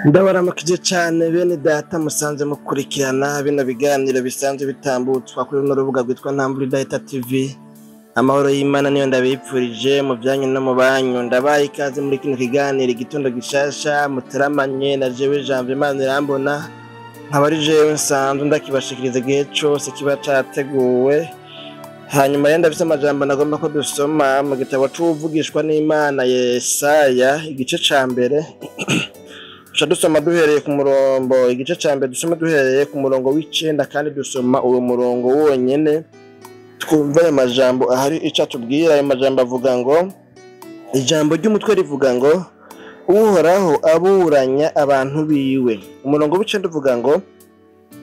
Ndabaramukije cyane bene data musanze mukurikirana bino biganiro bisanzwe bitambutswa kuri runo rubuga rwitwa Ntambwe Data TV. Amahoro y'Imana niyo ndabipfurije mu byanyu no mu banyu. Ndabaye ikaze muri kino kiganiro igitondo gishasha muteramanye na jewe Janvier Imana irambona. Nkabari jewe nsanzwe ndakibashikiriza igihe cyose kiba categuwe. Hanyuma yenda bise amajambo nagomba ko dusoma mu gitabo c'uvugishwa n'Imana Yesaya igice ca mbere. Dusoma duhereye ku murongo igice ca mbere dusoma duhereye ku murongo w'icenda kandi dusoma uwo murongo wonyene twumva ayo majambo ahari ico atubwira. Ayo majambo avuga ngo ijambo ry'umutwe rivuga ngo Uhoraho aburanya abantu biwe. Umurongo w'icenda uvuga ngo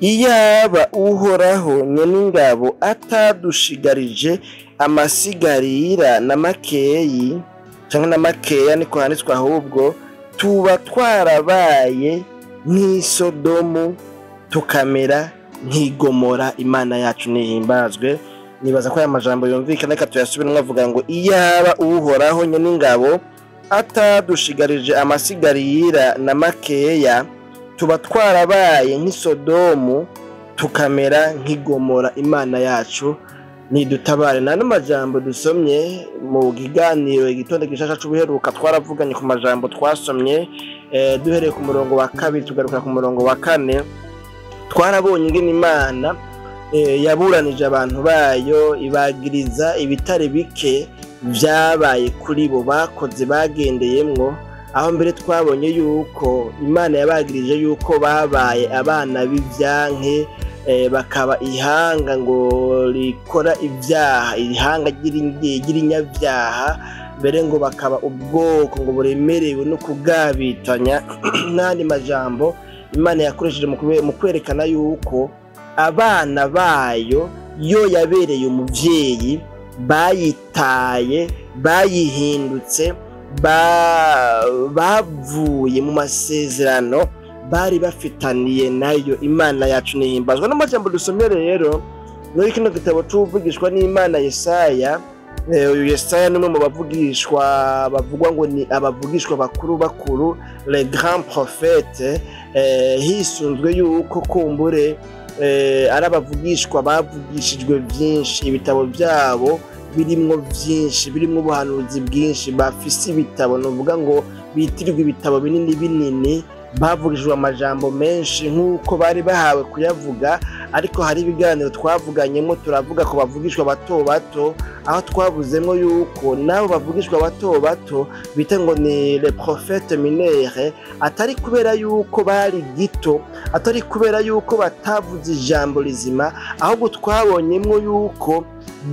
iyaba Uhoraho nyen'ingabo atadushigarije amasigarira na makeyi canke na makeya niko handitswe ahubwo tuba twarabaye nk'isodomu tukamera nk'igomora. Imana yacu nihimbazwe. Nibaza ko aya majambo yumvikana reka tuyasubiremo avuga ngo iyaba Uhoraho nyen'ingabo atadushigarije amasigarira na makeya tuba twarabaye nk'isodomu tukamera nk'igomora. Imana yacu nidutabare. Nano majambo dusomye mu kiganiro igitondo gishasha c'ubuheruka twaravuganye ku majambo twasomye duhereye ku murongo wa kabiri tugaruka ku murongo wa kane. Twarabonye ingene Imana yaburanije abantu bayo ibagiriza ibitare bike vyabaye kuri bo bakoze bagendeyemwo, aho mbere twabonye yuko Imana yabagirije yuko babaye abana b'ivyanke, bakaba ihanga ngo rikora ibyaha, ihanga ry'irinyabyaha, mbere ngo bakaba ubwoko ngo buremerewe no kugabitanya. N'andi majambo Imana yakoresheje mu kwerekana yuko abana bayo yo yabereye umuvyeyi bayitaye bayihindutse bavuye mu masezerano bari bafitaniye nayo. Imana yacu nihimbazwa. N'amajambo dusomye rero muri kino gitabo c'uvugishwa n'Imana Yesaya. Uyu Yesaya ni umwe mu bavugishwa bavugwa ngo ni abavugishwa bakuru les grands prophètes, hisunzwe yuko kumbure ari abavugishwa bavugishijwe byinshi, ibitabo byabo birimwo byinshi, birimwo ubuhanuzi bwinshi, bafise ibitabo novuga ngo bitirirwa ibitabo binini bavugijwe amajambo menshi nk'uko bari bahawe kuyavuga. Ariko hari ibiganiro twavuganyemo turavuga ko bavugishwa bato, aho twavuzemo yuko nabo bavugishwa bato bita ngo ni les prophètes mineurs, atari kubera yuko bari gito, atari kubera yuko batavuze ijambo rizima, ahubwo twabonyemo yuko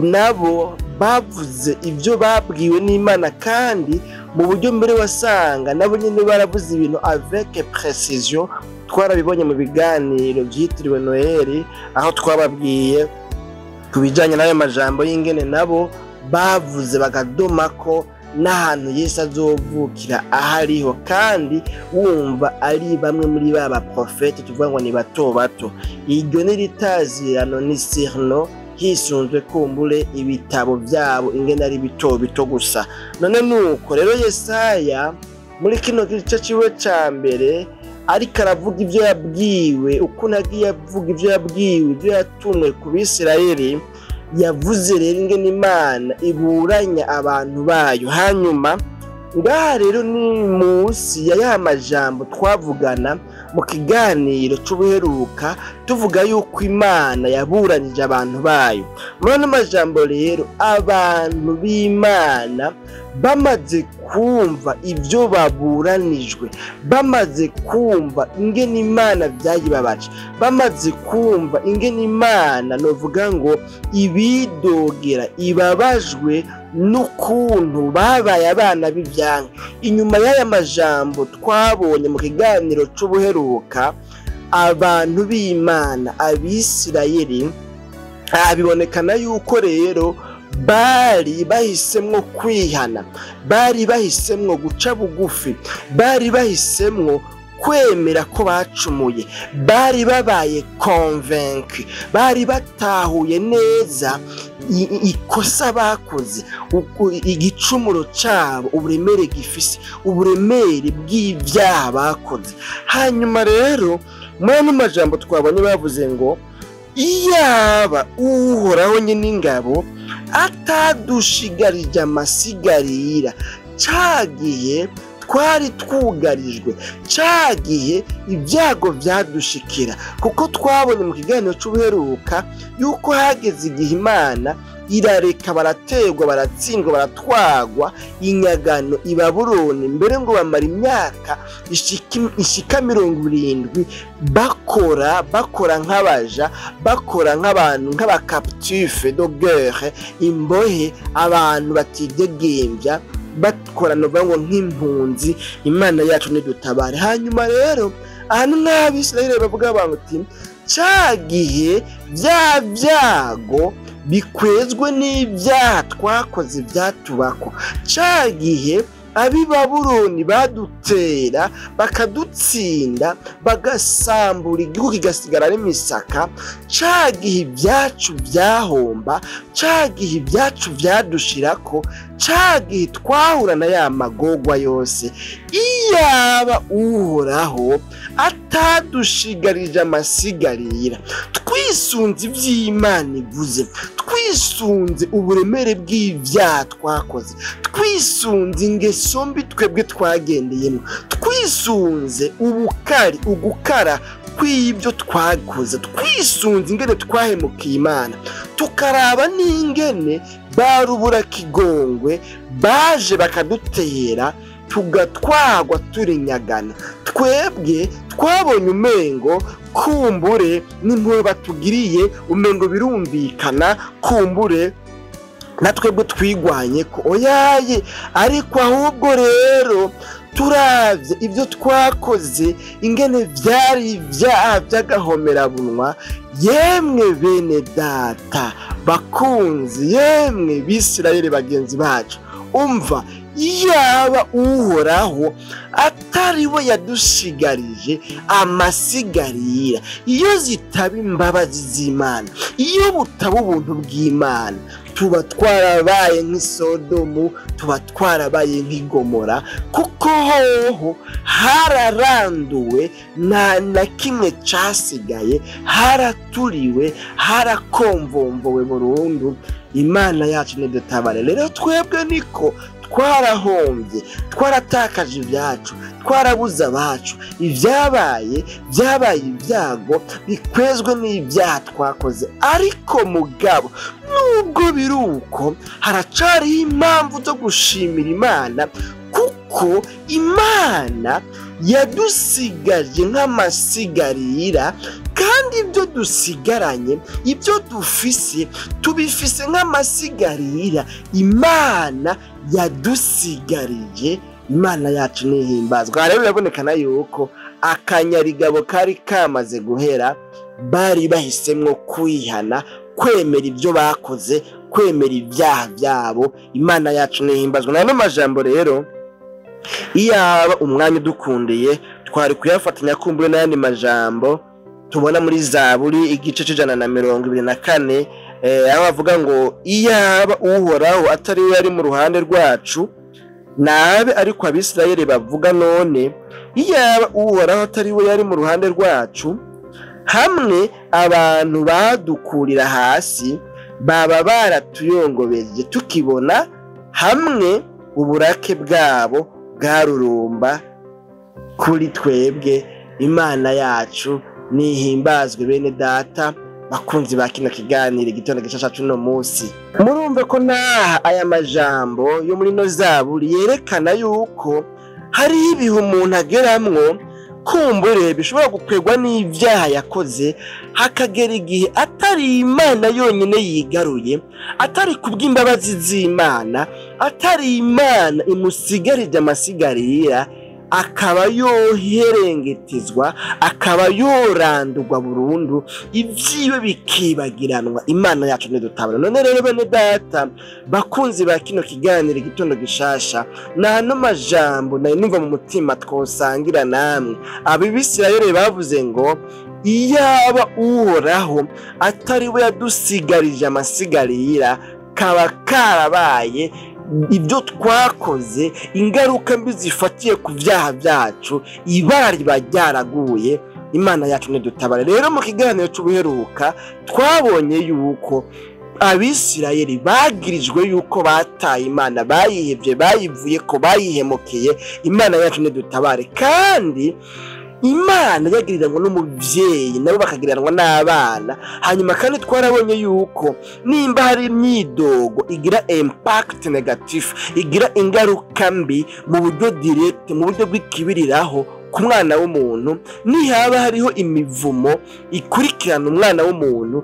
nabo bavuze ibyo babwiwe n'Imana, kandi mu buryo mbere wasanga nabo nyine baravuze ibintu avec précision. Twarabibonye mu biganiro byitiriwe Noheli, aho twababwiye kubijanye n'ayo majambo y'ingene nabo bavuze bagadoma ko n'ahantu Yesu azovukira ahariho, kandi wumva ari bamwe muri baba profete tuvuga ngo ni bato. Iryo ni ritazirano ni sirno hisunzwe kumbure ibitabo byabo ingene ari bito gusa. None nuko rero Yesaya muri kino gice ciwe ca mbere ariko aravuga ivyo yabwiwe, uko nagiye avuga ivyo yabwiwe, ivyo yatumwe ku Bisirayeli. Yavuze rero ingene Imana iburanya abantu bayo. Hanyuma ngaha rero ni munsi ya majambo twavugana mu kiganiro c'ubuheruka tuvuga yuko Imana yaburanije abantu bayo. Muri ano majambo rero abantu b'Imana bamaze kumva ibyo baburanijwe, bamaze kumva ingene Imana byayibabaje, bamaze kumva ingene Imana novuga ngo ibidogera ibabajwe n'ukuntu babaye abana b'ivyanke. Inyuma y'aya majambo twabonye mu kiganiro c'ubuheruka, abantu b'Imana Abisirayeli bibonekana yuko rero bari bahisemwo kwihana, bari bahisemwo guca bugufi, bari bahisemwo kwemera ko bacumuye, bari babaye convaincu, bari batahuye neza ikosa bakoze, igicumuro cyabo, uburemere gifise, uburemere bw'ibyaha bakoze. Hanyuma rero muri ano majambo twabonye bavuze ngo iyaba uhoraho nyine ingabo atadushigarije amasigarira, cagihe twari twugarijwe, cagihe ibyago byadushikira, kuko twabonye mu kiganiro cy'ubuheruka yuko hageze igihe Imana irareka barategwa, baratsindwa, baratwagwa inyagano i Babuloni, mbere ngo bamara imyaka ishika 70 bakora nk'abaja, bakora nk'abantu nk'abacaptifs de guerre, imbohe, abantu batigegembya, bakorana ngo nk'impunzi. Imana yacu nidutabare. Hanyuma rero ahantu n'Abisirayeli bavuga bati cagihe bya byago bikwezwe n'ibyaha twakoze byatubako, cagihe ab'i Babuloni badutera bakadutsinda bagasambura igihugu kigasigara ari misaka, cagihe ibyacu byahomba, cagihe ibyacu byadushirako, cagihe twahura na ya magogwa yose, iyaba uhoraho atadushigarije amasigarira, twisunze ivy'Imana ivuze, twisunze uburemere bw'ibyaha twakoze, twisunze ingeso mbi twebwe twagendeyemo, twisunze ugukara kw'ibyo twakoze, twisunze ingene twahemukiye Imana, tukaraba n'ingene barubura kigongwe baje bakadutera tugatwagwa turinyagana. Twebwe twabonye umengo kumbure n'impuhwe batugiriye, umengo birumvikana, kumbure na twebwe twigwanye ko oyaye, ariko ahubwo rero turavye ibyo twakoze ingene vyari ibyaha by'agahomerabunwa. Yemwe bene data bakunzi, yemwe Bisirayeli bagenzi bacu, umva, iyaba uhoraho atari we yadushigarije amasigarira, iyo zitaba imbabazi z'Imana, iyo butaba ubuntu bw'Imana, tuba twarabaye nk'isodomu, tuba twarabaye nk'igomora, kuko hoho hararanduwe, na kimwe casigaye, haraturiwe, harakomvomvowe burundu. Imana yacu nidutabare. Rero twebwe niko twarahombye, twaratakaje ibyacu, twarabuze abacu, ibyabaye ibyago bikwezwe n'ibyaha twakoze. Ariko mugabo, nubwo biruko, haracariho impamvu zo gushimira Imana, kuko Imana yadusigaje nk'amasigarira, kandi ibyo dusigaranye, ibyo dufise, tubifise nk'amasigarira Imana yadusigarije. Imana yacu nihimbazwa. Rero birabonekana yuko akanyarigabo kari kamaze guhera, bari bahisemwo kwihana, kwemera ibyo bakoze, kwemera ibyaha byabo. Imana yacu nihimbazwa. N'ano majambo rero, iyaba umwanya udukundiye twari kuyafatanya kumbure n'ayandi majambo tubona muri Zaburi igice c'124, aho bavuga ngo iyaba uhoraho atari we yari mu ruhande rwacu, nabe ariko Abisirayeli bavuga none, iyaba uhoraho atari we yari mu ruhande rwacu, hamwe abantu badukurira hasi baba baratuyongobeje tukibona, hamwe uburake bwabo bwarurumba kuri twebwe. Imana yacu nihimbazwe bene data bakunzi ba kino kiganiro igitondo gishasha cuno munsi. Murumve ko naha aya majambo yo muri no Zaburi yerekana yuko hari ibihe umuntu ageramwo kumbure bishobora gukwegwa n'ibyaha yakoze, hakagera igihe atari Imana yonyine yigaruye, atari kubw'imbabazi z'Imana, atari Imana imusigarije amasigarira, akaba yoherengetezwa, akaba yorandurwa burundu, ivyiwe bikibagiranwa. Imana yacu nidutabara. None rero bene data bakunzi ba kino kiganiro Igitondo Gishasha, nano majambo nayo numva mu mutima twosangira namwe. Abisirayeli bavuze ngo iyaba Uhoraho atari we yadusigarije amasigarira, kaba karabaye ibyo twakoze, ingaruka mbi zifatiye ku byaha byacu, ibara riba ryaraguye. Imana yacu nidutabara. Rero mu kiganiro cy'ubuheruka twabonye yuko Abisirayeli bagirijwe yuko bataye Imana, bayihevye, bayivuye ko, bayihemukeye. Imana yacu nidutabare. Kandi Imana yagiriranwa n'umuvyeyi, nabo bakagiriranwa n'abana. Hanyuma kandi twarabonye yuko nimba hari imyidogo igira impact negative, igira ingaruka mbi mu buryo direct, mu buryo bw'ikibiriraho ku mwana w'umuntu, nihaba hariho imivumo ikurikirana umwana w'umuntu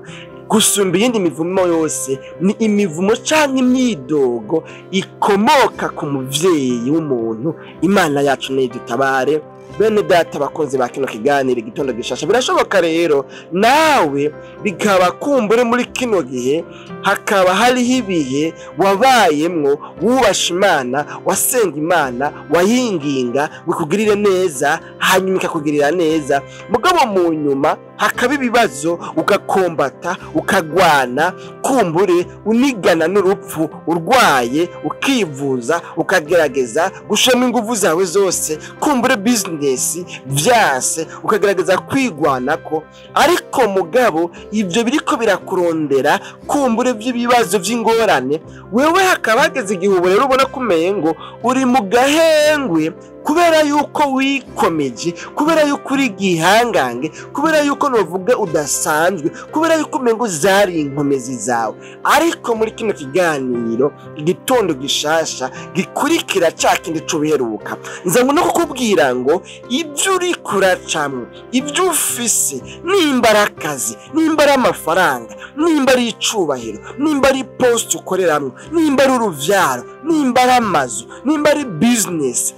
gusumba iyindi mivumo yose, ni imivumo canke imyidogo ikomoka ku muvyeyi w'umuntu. Imana yacu nidutabare. Bene data bakunzi ba kino kiganiro Igitondo Gishasha, birashoboka rero nawe bikaba kumbure muri kino gihe hakaba hariho ibihe wabayemwo wubasha Imana, wasenga Imana, wayinginga bikugirire neza, hanyuma ikakugirira neza, mugabo mu nyuma hakaba ibibazo, ugakombata, ukagwana, kumbure unigana n'urupfu, urwaye, ukivuza, ukagerageza gushema inguvu zawe zose, kumbure business vyase, ukagerageza kwigwanako, ariko mugabo ibyo biriko birakurondera, kumbure by'ibibazo vy'ingorane, wewe hakaba hageze igihe ubu rero ubona kumeye ngo uri mu gahengwe, kubera yuko wikomeje, kubera yuko uri gihangange, kubera yuko novuga udasanzwe, kubera yuko umengo zari inkomezi zawe. Ariko muri kino kiganiro Igitondo Gishasha gikurikira ca kindi c'ubuheruka, nza no kukubwira ngo ibyo uri kuracamwe, ibyo ufise, nimba ari akazi, nimba ari amafaranga, nimba ari icubahiro, nimba ari post ukoreramwe, nimba ari uruvyaro, nimba ari amazu, nimba ari business,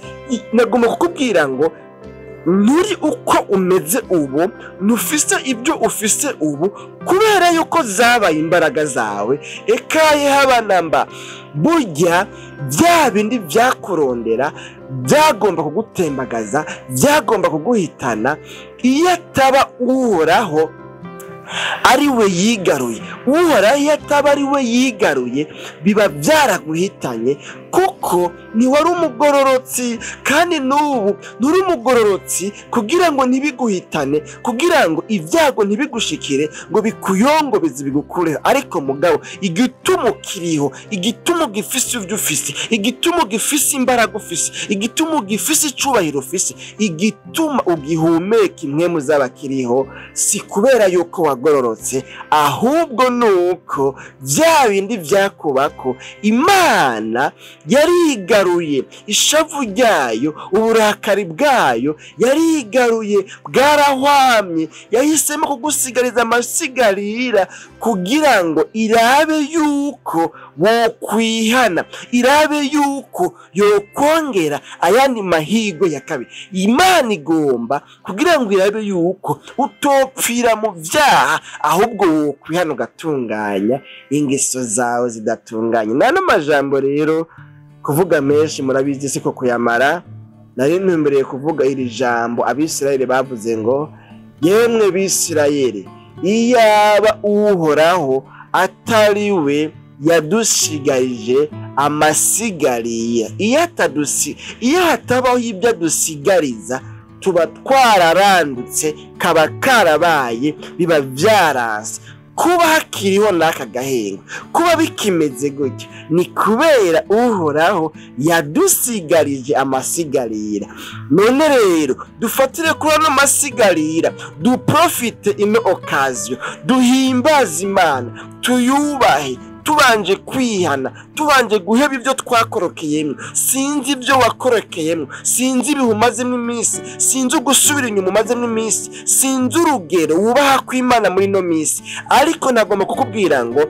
nagomba kukubwira ngo nturi uko umeze ubu, ntufise ibyo ufise ubu kubera yuko zabaye imbaraga zawe. Ekaye habanamba burya bya bindi byakurondera, byagomba kugutembagaza, byagomba kuguhitana, iyo ataba Uhoraho ari we yigaruye. Uhoraho iyo ataba ari we yigaruye, biba byaraguhitanye, kuko ntiwari umugororotsi, kandi n'ubu nturi umugororotsi kugira ngo ntibiguhitane, kugira ngo ibyago ntibigushikire ngo bikuyongobeze bigukureho. Ariko mugabo igituma kiriho, igituma gifise ibyo ufise, igituma gifise imbaraga ufise, igituma gifise icubahiro ufise, igituma ugihumeka impwemu z'abakiriho, si kubera yuko wagororotse, ahubwo nuko bya bindi byakubako Imana yarigaruye, ishavu ryayo, uburakari bwayo yarigaruye, bwarahwamye, yahisemo kugusigariza amasigarira kugira ngo irabe yuko wokwihana, irabe yuko yokongera ayandi mahirwe ya kabiri. Imana igomba kugira ngo irabe yuko utopfira mu vyaha, ahubwo wokwihana ugatunganya ingeso zawe zidatunganye. Nano majambo rero kuvuga menshi murabizi siko kuyamara, nari ntumbereye kuvuga iri jambo Abisirayeli bavuze ngo yemwe Bisirayeli, iyaba Uhoraho atari we yadushigarije amasigariya, iyo hatabaho ibyo adusigariza, tuba twararandutse, kaba karabaye, biba byaranse. Kuba hakiriho n'aka gahengo, kuba bikimeze gutya, ni kubera Uhoraho yadusigarije amasigarira. None rero dufatire kuri ano masigarira, duprofite ino occasion, duhimbaze Imana, tuyubahe, tubanje kwihana, tubanje guheba ibyo twakorokeyemo. Sinzi ibyo wakorokeyemo, sinzi ibihumazemo iminsi, sinzi ugusubira inyuma umazemo iminsi, sinzi urugero wubaha kw'Imana muri no minsi, ariko nagomba kukubwira ngo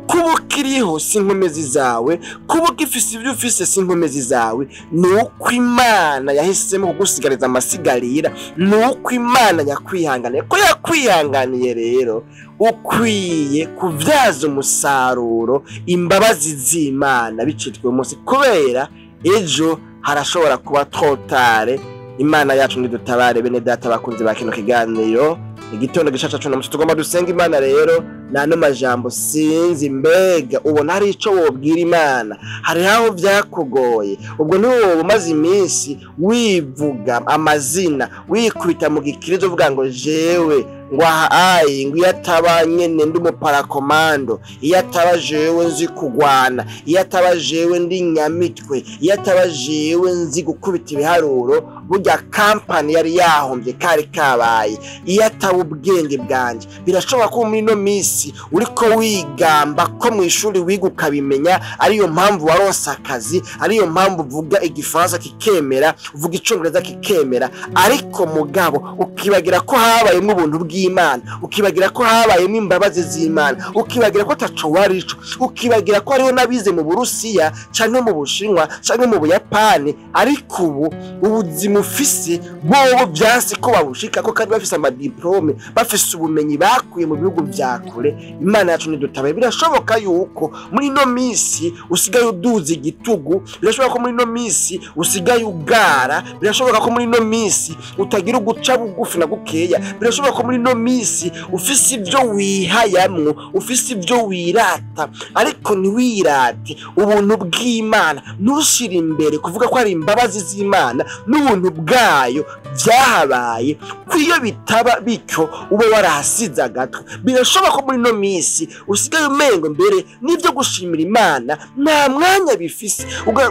kuba ukiriho si inkomezi zawe, kuba ugifise ibyo ufise si inkomezi zawe, ni uko Imana yahisemo kugusigariza amasigarira, ni uko Imana yakwihanganiye. Ko yakwihanganiye rero ukwiye kubyaza umusaruro imbabazi z'Imana bicitwe munsi, kubera ejo harashobora kuba totale. Imana yacu nidutabare bene data bakunze ba kino kiganiro igitondo gishasha cyo namuto tugomba dusenga Imana. Rero nano majambo sinzi mbega ubona hari ico wobwira Imana, hari aho byakugoye, ubwo niwo umaze iminsi wivuga amazina wikubita mu gikirizo uvuga ngo jewe ngwahaye ngo yataba nyene ndi umuparakomando, yataba jewe nzi kugwana, yataba jewe ndi nyamitwe, yataba jewe nzi gukubita ibiharuro, burya company yari yahombye kari kabaye, yataba ubwenge bwanje. Birashobora ko muri no misi uriko wigamba ko mu ishuri wiga ukabimenya, ariyo mpamvu waronse akazi, ariyo mpamvu uvuga igifaransa kikemera, uvuga icongereza kikemera, ariko mugabo ukibagira ko habayemo ubuntu bw'Imana, ukibagira ko habayemo imbabazi z'Imana, ukibagira ko taco warico, ukibagira ko hariho nabize mu Burusiya canke mu Bushinwa canke mu Buyapani, ariko ubu ubuzima ufise bobo byanse ko babushika ko kandi bafise amadiplome, bafise ubumenyi bakuye mu bihugu vya kure. Imana yacu nidutabaye. Birashoboka yuko muri no misi usigaye uduza igitugu, birashoboka ko muri no misi usigaye ugara, birashoboka ko muri no misi utagira uguca bugufi na gukeya, birashoboka ko muri no misi ufise ibyo wihayamwo, ufise ibyo wirata, ariko ntiwirate ubuntu bw'Imana, ntushire imbere kuvuga ko ari imbabazi z'Imana n'ubuntu bwayo byahabaye, kwiyo bitaba bityo ube warahasize agatwe. Birashoboka ko muri no misi usigaye umengo mbere n'ibyo gushimira Imana nta mwanya bifise,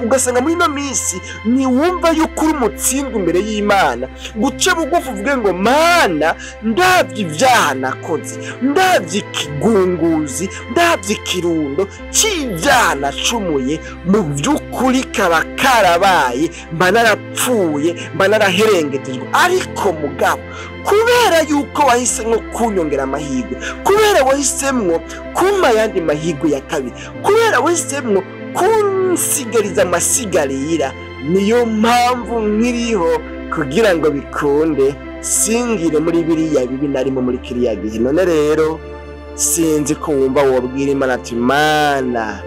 ugasanga muri no misi ni wumva yuko uri umutsindwa imbere y'Imana, guce bugufi uvuge ngo Mana ndavye ibyaha nakoze, ndavye ikigunguzi, ndavye ikirundo c'ivyaha nacumuye, mu by'ukuri kaba karabaye, mba narapfuye, mba naraherengetejwe, ariko mugabo kubera yuko wahisemwo kunyongera amahirwe, kubera wahisemwo kumpa yandi mahirwe ya kabiri, kubera wahisemwo kunsigariza amasigarira, niyo mpamvu nkiriho kugira ngo bikunde singire muri biriya bibi narimo muri kiriya gihe. None rero sinzi ko wumva wobwira Imana ati Mana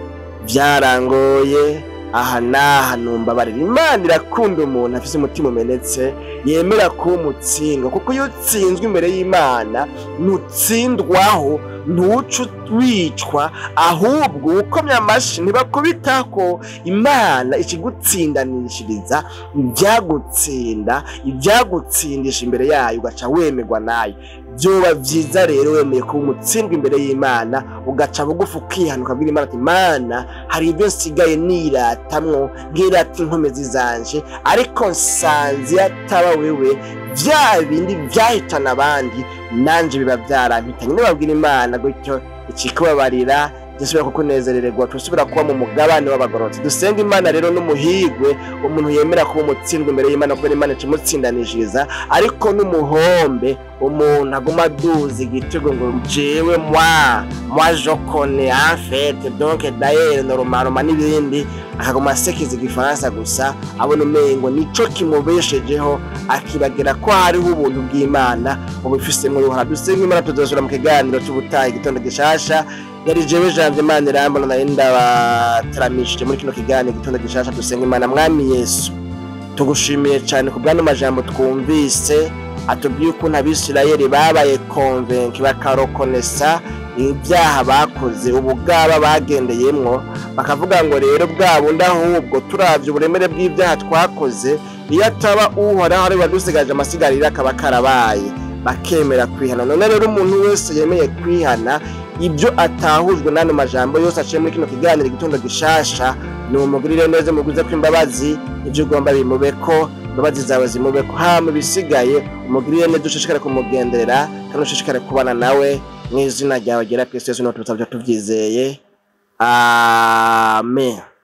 byarangoye aha naha numva barira. Imana irakunda umuntu afise umutima umenetse yemera ko umutsindwa, kuko iyo utsinzwe imbere y'Imana ntutsindwaho, ntucu wicwa, ahubwo ukomye amashi ntibakubitako. Imana ikigutsindanishiriza ibyagutsinda, ibyagutsindisha imbere yayo ugaca wemerwa nayo. Byoba byiza rero wemeye ko umutsindwa imbere y'Imana, ugaca bugufi ukihana ukabwira Imana ati Mana hari ibyo nsigaye niratamwo, ngirata inkomezi zanje, ariko nsanze yataba wewe bya bindi byahitana abandi nanje biba byarampitanye. Nibabwira Imana gutyo ikikubabarira, gisubira kukunezerererwa, tusubira kuba mu mugabane w'abagororotsi. Dusenga Imana rero n'umuhigwe, umuntu yemera kuba umutsindwa imbere y'Imana, kuko Imana imutsindanishiriza, ariko n'umuhombe umuntu aguma duza igitego ngo jewe moi je connais en fait donc d'ailleurs normalement n'ibindi, akaguma asekiza igifaransa gusa, abona umengo nico kimubeshejeho, akibagira ko hariho ubuntu bw'Imana ubifise mu ruhara. Dusenga Imana tuzosura mu kiganiro cy'ubutaha igitondo gishasha. Yari jewe Jean Imana irambona na ndabateramishije muri kino kiganiro igitondo gishasha. Dusenga Imana. Mwami Yesu tugushimiye cyane ku bwano majambo twumvise, atubwiye ukuntu Abisirayeli babaye convaincu bakarokonesa ibyaha bakoze, ubugaba bagendeyemwo, bakavuga ngo rero bwa bundi ahubwo turavye uburemere bw'ibyaha twakoze, iyo ataba Uhoraho ari wadusigaje amasigarira akaba karabaye, bakemera kwihana. None rero umuntu wese yemeye kwihana ibyo atahujwe n'ano majambo yose aciye muri kino kiganiro igitondo gishasha, ni umugirire neza muguze kw'imbabazi, ibyo ugomba bimubeko, imbabazi zawe zimubeko, hama bisigaye umugirire neza, ushishikare kumugenderera kandi ushishikare kubana nawe, mu izina ryawe ryera Kristo Yesu, no tubyizeye. amen.